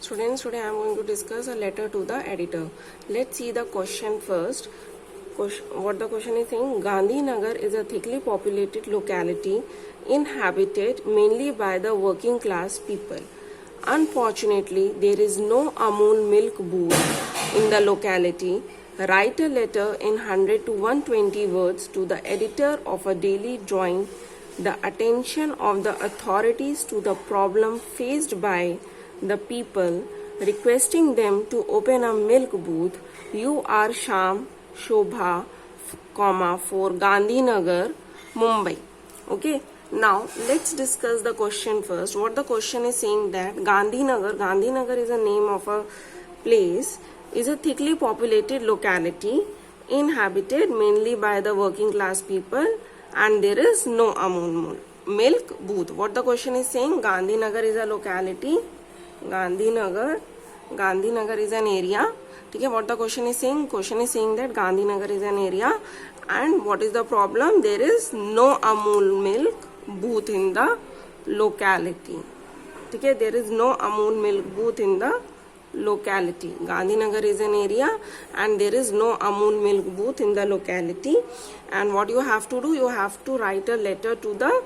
Students, today I am going to discuss a letter to the editor. Let's see the question first. What the question is saying: Gandhinagar is a thickly populated locality inhabited mainly by the working class people. Unfortunately, there is no Amul milk booth in the locality. Write a letter in 100 to 120 words to the editor of a daily drawing the attention of the authorities to the problem faced by the people, requesting them to open a milk booth. You are Sham Shobha, for Gandhinagar, Mumbai. Okay. Now let's discuss the question first. What the question is saying that Gandhinagar is a name of a place, is a thickly populated locality inhabited mainly by the working class people, and there is no Amul milk booth. What the question is saying: Gandhinagar is a locality. Gandhinagar is an area. Okay, what the question is saying? Question is saying that Gandhinagar is an area, and what is the problem? There is no Amul milk booth in the locality. Okay, there is no Amul milk booth in the locality. Gandhinagar is an area and there is no Amul milk booth in the locality. And what you have to do? You have to write a letter to the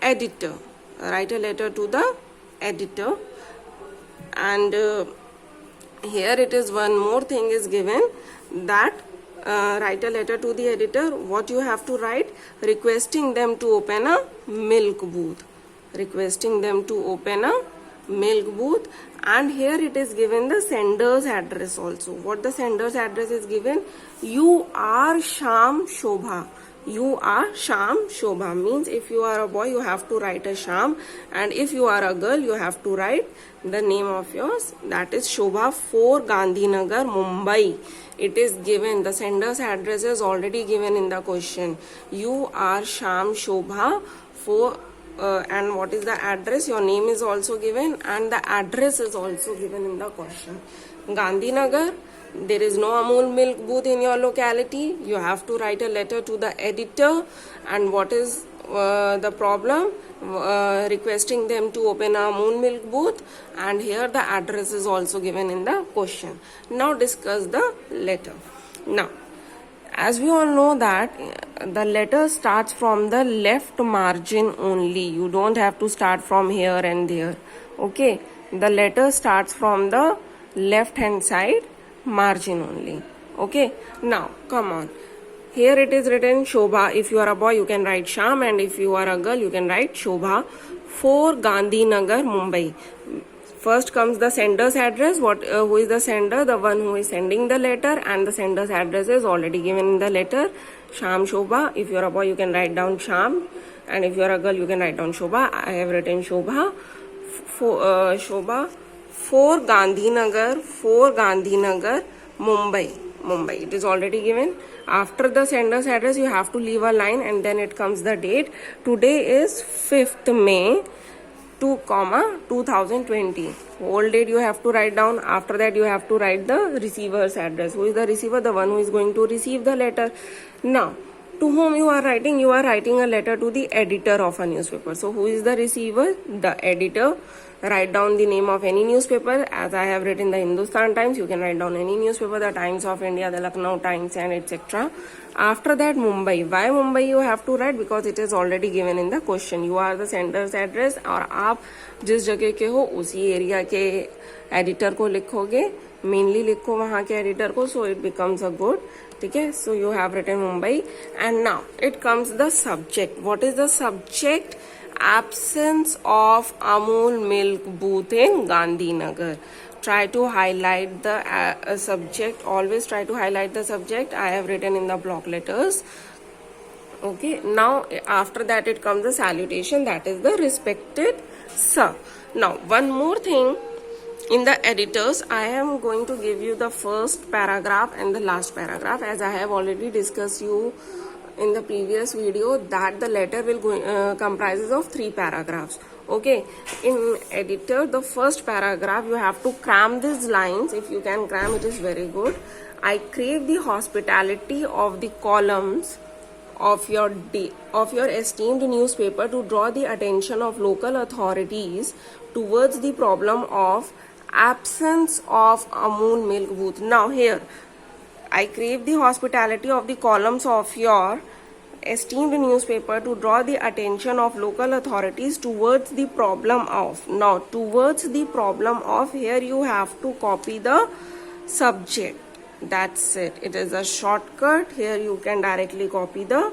editor. Write a letter to the editor. And here it is, one more thing is given, that write a letter to the editor. What you have to write? Requesting them to open a milk booth. Requesting them to open a milk booth. And here it is given the sender's address also. What the sender's address is given? You are Sham Shobha. You are Sham Shobha means if you are a boy you have to write a Sham, and if you are a girl you have to write the name of yours, that is Shobha, for Gandhinagar, Mumbai. It is given, the sender's address is already given in the question. You are Sham Shobha for and what is the address? Your name is also given and the address is also given in the question. Gandhinagar, there is no Amul milk booth in your locality. You have to write a letter to the editor. And what is the problem? Requesting them to open a Amul milk booth, and here the address is also given in the question. Now discuss the letter. Now, as we all know that the letter starts from the left margin only. You don't have to start from here and there. Okay, the letter starts from the left hand side margin only. Okay, now come on. Here it is written Shobha. If you are a boy you can write Sham, and if you are a girl you can write Shobha, for Gandhinagar, Mumbai. First comes the sender's address. Who is the sender? The one who is sending the letter, and the sender's address is already given in the letter. Sham Shobha. If you are a boy you can write down Sham, and if you are a girl you can write down Shobha. I have written Shobha for Gandhinagar, Mumbai. It is already given. After the sender's address you have to leave a line, and then it comes the date. Today is 5th May 2020. Whole date you have to write down. After that you have to write the receiver's address. Who is the receiver? The one who is going to receive the letter. Now, to whom you are writing? You are writing a letter to the editor of a newspaper. So who is the receiver? The editor. Write down the name of any newspaper. As I have written the Hindustan Times, you can write down any newspaper, the Times of India, the Lucknow Times, and etc. After that, Mumbai. Why Mumbai you have to write? Because it is already given in the question. You are the sender's address, और आप जिस जगह के हो उसी area के editor को लिखोगे. मेनली लिखो वहाँ के एडिटर को, so it becomes a good. ठीक है? So you have written Mumbai, and now it comes the subject. What is the subject? Absence of Amul milk booth in Gandhinagar. Try to highlight the subject. Always try to highlight the subject. I have written in the block letters. Okay, now after that it comes the salutation, that is the respected sir. Now one more thing, in the editors I am going to give you the first paragraph and the last paragraph, as I have already discussed you in the previous video that the letter will comprises of 3 paragraphs. Okay, in editor the first paragraph you have to cram these lines. If you can cram, it is very good. I crave the hospitality of the columns of your esteemed newspaper to draw the attention of local authorities towards the problem of absence of Amul milk booth. Now here, I crave the hospitality of the columns of your esteemed newspaper to draw the attention of local authorities towards the problem of. Now, towards the problem of, here you have to copy the subject. That's it. It is a shortcut. Here you can directly copy the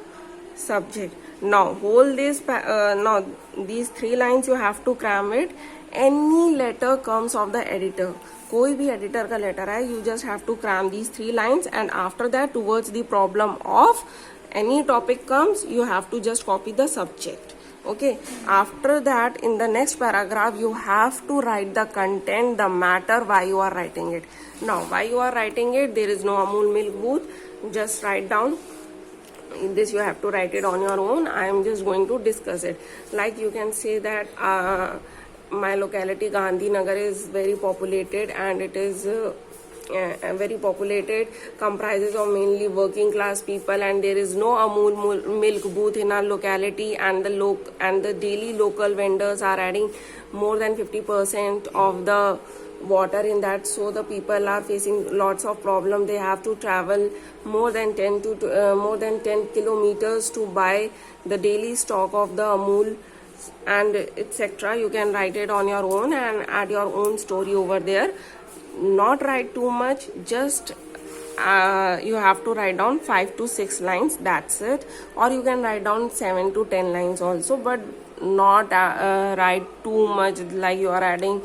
subject. Now, hold this. Now, these 3 lines you have to cram it. Any letter comes of the editor. कोई भी editor का letter है, you just have to cram these 3 lines, and after that, towards the problem of any topic comes, you have to just copy the subject. Okay, after that, in the next paragraph, you have to write the content, the matter, why you are writing it. Now, why you are writing it, there is no Amul milk booth. Just write down. In this you have to write it on your own. I am just going to discuss it. Like you can say that my locality Gandhinagar is very populated, and it is very populated, comprises of mainly working class people, and there is no Amul milk booth in our locality, and the daily local vendors are adding more than 50% of the water in that, so the people are facing lots of problem. They have to travel more than 10 kilometers to buy the daily stock of the Amul and etc. You can write it on your own and add your own story over there. Not write too much, just you have to write down 5 to 6 lines, that's it. Or you can write down 7 to 10 lines also, but not write too much, like you are writing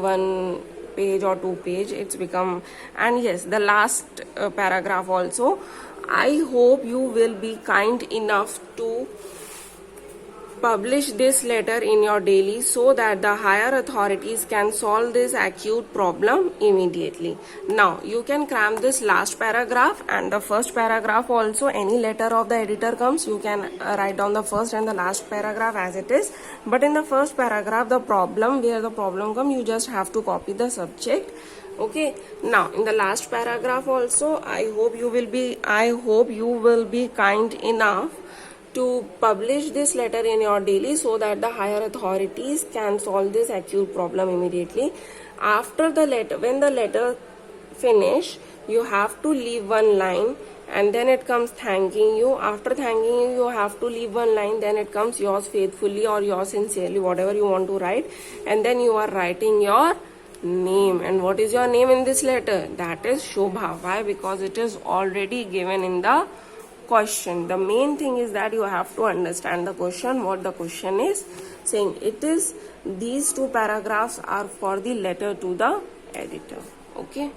1 page or 2 page. It's become. And yes, the last paragraph also, I hope you will be kind enough to publish this letter in your daily, so that the higher authorities can solve this acute problem immediately. Now, you can cram this last paragraph and the first paragraph also. Any letter of the editor comes, you can write down the first and the last paragraph as it is. But in the first paragraph, the problem, where the problem comes, you just have to copy the subject. Okay, now in the last paragraph also, I hope you will be kind enough to publish this letter in your daily, so that the higher authorities can solve this acute problem immediately. After the letter, when the letter finish, you have to leave 1 line, and then it comes thanking you. After thanking you, you have to leave 1 line, then it comes yours faithfully or yours sincerely, whatever you want to write, and then you are writing your name. And what is your name in this letter? That is Shobha. Why? Because it is already given in the question. The main thing is that you have to understand the question, what the question is saying. It is, these 2 paragraphs are for the letter to the editor. Okay.